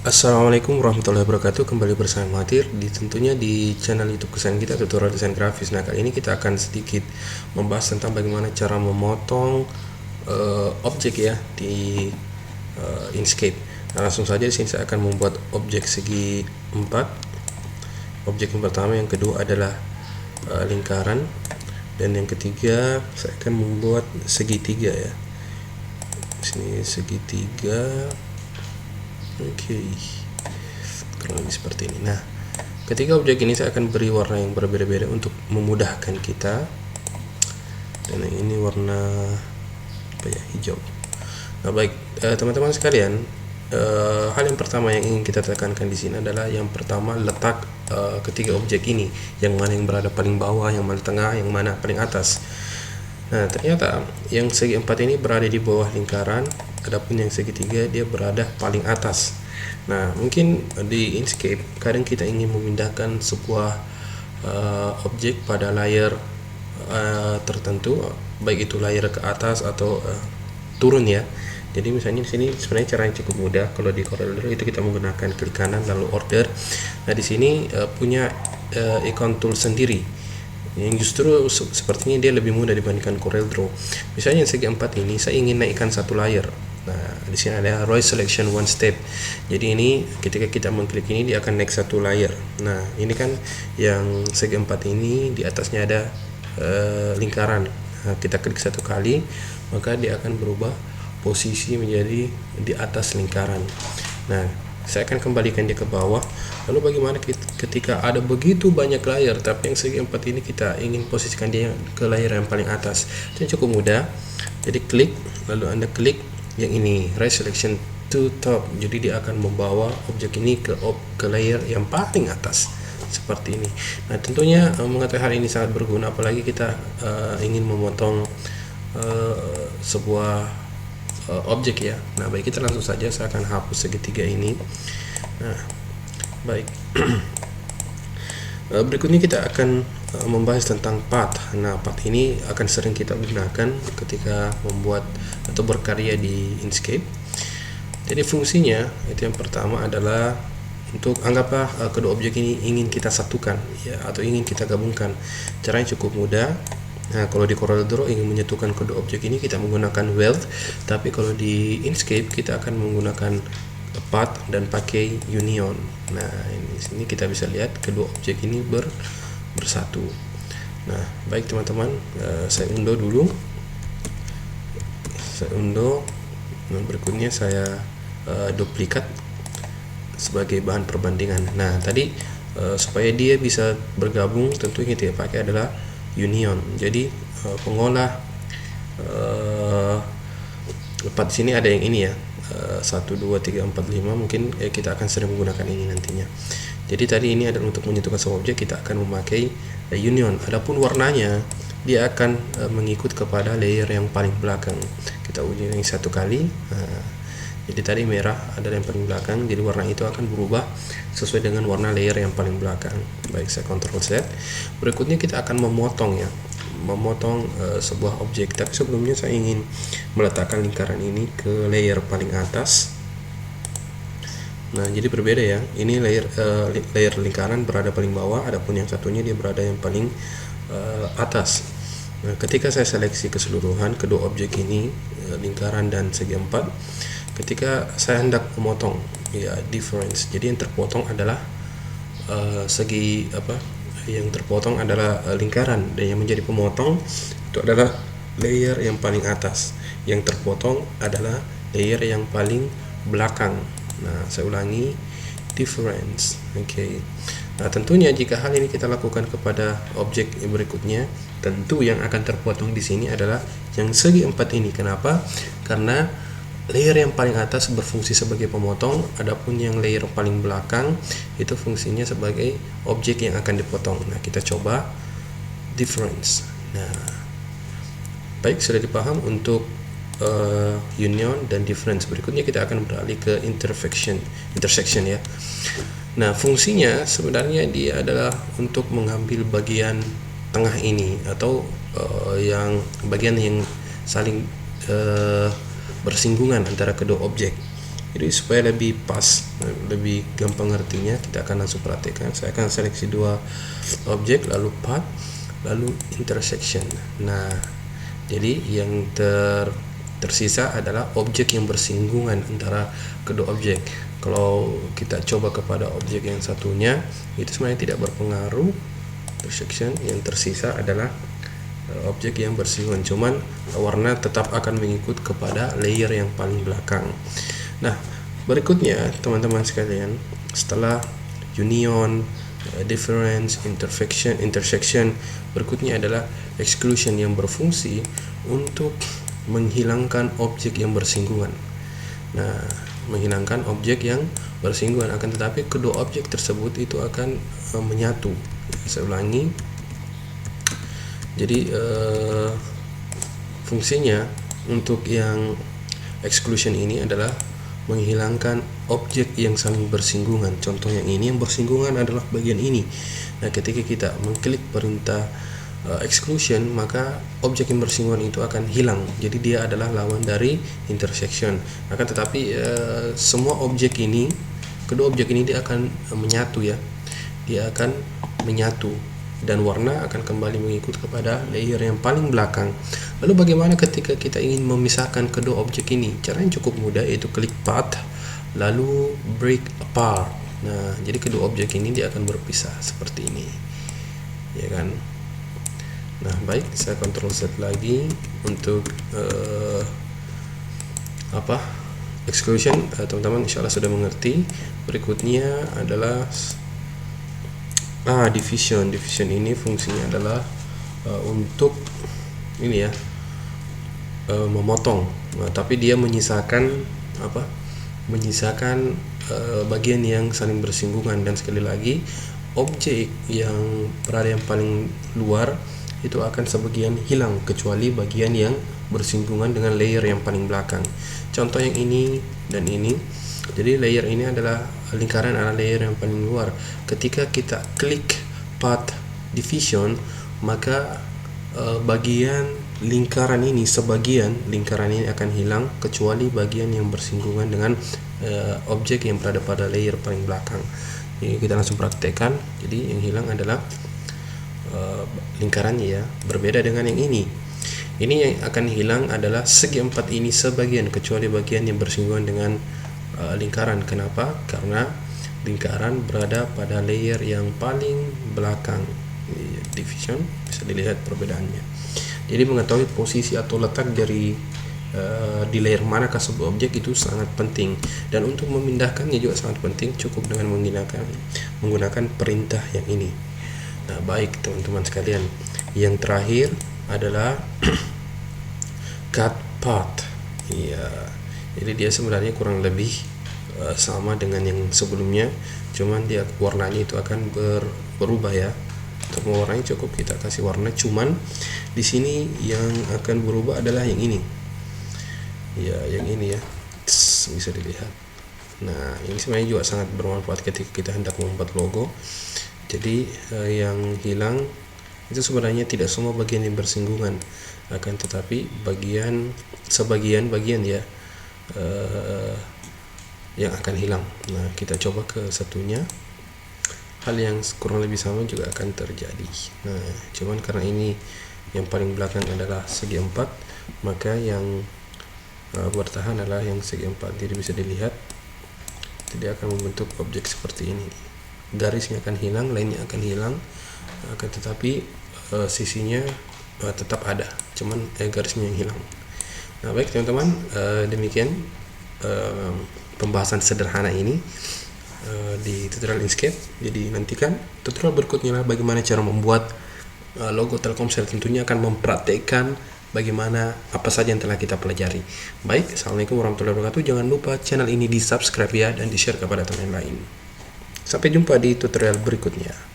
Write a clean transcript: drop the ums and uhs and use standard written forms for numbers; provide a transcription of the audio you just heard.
Assalamualaikum warahmatullahi wabarakatuh. Kembali bersama Mahathir tentunya di channel YouTube kesayangan kita, tutorial desain grafis. Nah, kali ini kita akan sedikit membahas tentang bagaimana cara memotong objek ya di Inkscape. Nah, langsung saja di sini saya akan membuat objek segi 4. Objek yang pertama, yang kedua adalah lingkaran, dan yang ketiga saya akan membuat segitiga ya. Di sini segitiga. Oke, kurang lebih seperti ini. Nah, ketika objek ini saya akan beri warna yang berbeda-beda untuk memudahkan kita. Dan ini warna apa ya, hijau. Nah, baik teman-teman sekalian, hal yang pertama yang ingin kita tekankan di sini adalah yang pertama, letak ketiga objek ini, yang mana yang berada paling bawah, yang mana tengah, yang mana paling atas. Nah, ternyata yang segi 4 ini berada di bawah lingkaran, adapun yang segitiga dia berada paling atas. Nah, mungkin di Inkscape kadang kita ingin memindahkan sebuah objek pada layer tertentu, baik itu layer ke atas atau turun ya. Jadi misalnya di sini sebenarnya caranya cukup mudah. Kalau di CorelDRAW itu kita menggunakan klik kanan lalu order. Nah, di sini punya icon tool sendiri yang justru sepertinya dia lebih mudah dibandingkan CorelDRAW. Misalnya segi 4 ini saya ingin naikkan satu layer. Nah, di sini ada Roy Selection One Step. Jadi ini ketika kita mengklik ini dia akan naik satu layer. Nah, ini kan yang segi 4 ini di atasnya ada lingkaran. Nah, kita klik satu kali maka dia akan berubah posisi menjadi di atas lingkaran. Nah, saya akan kembalikan dia ke bawah. Lalu bagaimana ketika ada begitu banyak layer tapi yang segi 4 ini kita ingin posisikan dia ke layer yang paling atas? Itu cukup mudah. Jadi klik, lalu Anda klik yang ini, Right Selection to Top. Jadi dia akan membawa objek ini ke layer yang paling atas seperti ini. Nah, tentunya mengetahui hal ini sangat berguna apalagi kita ingin memotong sebuah objek ya. Nah, baik, kita langsung saja, saya akan hapus segitiga ini. Nah, baik. Berikutnya kita akan membahas tentang path. Nah, path ini akan sering kita gunakan ketika membuat atau berkarya di Inkscape. Jadi fungsinya itu yang pertama adalah untuk, anggaplah kedua objek ini ingin kita satukan ya, atau ingin kita gabungkan. Caranya cukup mudah. Nah, kalau di CorelDRAW ingin menyatukan kedua objek ini kita menggunakan weld, tapi kalau di Inkscape kita akan menggunakan path dan pakai union. Nah, ini sini kita bisa lihat kedua objek ini bersatu. Nah, baik teman-teman, saya undo dulu. Saya undo. Nah, berikutnya saya duplikat sebagai bahan perbandingan. Nah, tadi supaya dia bisa bergabung tentunya kita pakai adalah union. Jadi pengolah path di sini ada yang ini ya, 1 2 3 4 5, mungkin kita akan sering menggunakan ini nantinya. Jadi tadi ini adalah untuk menyatukan semua objek, kita akan memakai union. Adapun warnanya dia akan mengikut kepada layer yang paling belakang. Kita uji yang satu kali. Jadi tadi merah adalah yang paling belakang, jadi warna itu akan berubah sesuai dengan warna layer yang paling belakang. Baik, saya Ctrl Z. Berikutnya kita akan memotong ya, memotong sebuah objek. Tapi sebelumnya saya ingin meletakkan lingkaran ini ke layer paling atas. Nah, jadi berbeda ya. Ini layer lingkaran berada paling bawah, adapun yang satunya dia berada yang paling atas. Nah, ketika saya seleksi keseluruhan kedua objek ini, lingkaran dan segi 4, ketika saya hendak memotong ya, difference. Jadi yang terpotong adalah segi apa? Yang terpotong adalah lingkaran, dan yang menjadi pemotong itu adalah layer yang paling atas. Yang terpotong adalah layer yang paling belakang. Nah, saya ulangi, difference. Oke. Nah, tentunya jika hal ini kita lakukan kepada objek yang berikutnya, tentu yang akan terpotong di sini adalah yang segi 4 ini. Kenapa? Karena layer yang paling atas berfungsi sebagai pemotong, adapun yang layer paling belakang itu fungsinya sebagai objek yang akan dipotong. Nah, kita coba difference. Nah, baik, sudah dipaham untuk union dan difference. Berikutnya kita akan beralih ke intersection ya. Nah, fungsinya sebenarnya dia adalah untuk mengambil bagian tengah ini, atau yang bagian yang saling bersinggungan antara kedua objek. Jadi supaya lebih pas, lebih gampang ngertinya, kita akan langsung praktekkan. Saya akan seleksi dua objek, lalu path, lalu intersection. Nah, jadi yang tersisa adalah objek yang bersinggungan antara kedua objek. Kalau kita coba kepada objek yang satunya, itu sebenarnya tidak berpengaruh intersection. Yang tersisa adalah objek yang bersinggungan, cuman warna tetap akan mengikut kepada layer yang paling belakang. Nah, berikutnya teman-teman sekalian, setelah union, difference, intersection, berikutnya adalah exclusion yang berfungsi untuk menghilangkan objek yang bersinggungan. Nah, menghilangkan objek yang bersinggungan, akan tetapi kedua objek tersebut itu akan menyatu. Saya ulangi. Jadi fungsinya untuk yang exclusion ini adalah menghilangkan objek yang saling bersinggungan. Contoh yang ini, yang bersinggungan adalah bagian ini. Nah, ketika kita mengklik perintah exclusion, maka objek yang bersinggungan itu akan hilang. Jadi dia adalah lawan dari intersection. Akan tetapi semua objek ini, kedua objek ini dia akan menyatu ya. Dia akan menyatu dan warna akan kembali mengikut kepada layer yang paling belakang. Lalu bagaimana ketika kita ingin memisahkan kedua objek ini? Caranya cukup mudah, yaitu klik path lalu break apart. Nah, jadi kedua objek ini dia akan berpisah seperti ini. Ya kan? Nah, baik, saya Ctrl Z lagi untuk exclusion. Teman-teman insya Allah sudah mengerti. Berikutnya adalah division. Division ini fungsinya adalah untuk ini ya, memotong. Nah, tapi dia menyisakan menyisakan bagian yang saling bersinggungan. Dan sekali lagi, objek yang berada yang paling luar itu akan sebagian hilang, kecuali bagian yang bersinggungan dengan layer yang paling belakang. Contoh yang ini dan ini. Jadi layer ini adalah lingkaran, adalah layer yang paling luar. Ketika kita klik path division, maka bagian lingkaran ini, sebagian lingkaran ini akan hilang, kecuali bagian yang bersinggungan dengan objek yang berada pada layer paling belakang. Jadi kita langsung praktekkan. Jadi yang hilang adalah lingkarannya ya, berbeda dengan yang ini. Ini yang akan hilang adalah segi empat ini sebagian, kecuali bagian yang bersinggungan dengan lingkaran. Kenapa? Karena lingkaran berada pada layer yang paling belakang. Division, bisa dilihat perbedaannya. Jadi mengetahui posisi atau letak dari di layer manakah sebuah objek itu sangat penting, dan untuk memindahkannya juga sangat penting, cukup dengan menggunakan perintah yang ini. Nah, baik teman-teman sekalian, yang terakhir adalah cut path. Ya, jadi dia sebenarnya kurang lebih sama dengan yang sebelumnya, cuman dia warnanya itu akan berubah ya. Untuk mewarnai cukup kita kasih warna, cuman di sini yang akan berubah adalah yang ini. Ya, yang ini ya, bisa dilihat. Nah, ini sebenarnya juga sangat bermanfaat ketika kita hendak membuat logo. Jadi yang hilang itu sebenarnya tidak semua bagian yang bersinggungan, akan tetapi sebagian bagian ya yang akan hilang. Nah, kita coba ke satunya. Hal yang kurang lebih sama juga akan terjadi. Nah, cuman karena ini yang paling belakang adalah segi empat, maka yang bertahan adalah yang segi empat. Jadi bisa dilihat, jadi akan membentuk objek seperti ini. Garisnya akan hilang, lainnya akan hilang, akan tetapi sisinya tetap ada, cuman garisnya yang hilang. Nah, baik teman-teman, demikian pembahasan sederhana ini di tutorial Inkscape. Jadi nantikan tutorial berikutnya lah bagaimana cara membuat logo Telkomsel. Tentunya akan mempraktekkan bagaimana apa saja yang telah kita pelajari. Baik, assalamualaikum warahmatullahi wabarakatuh. Jangan lupa channel ini di subscribe ya, dan di share kepada teman lain. Sampai jumpa di tutorial berikutnya.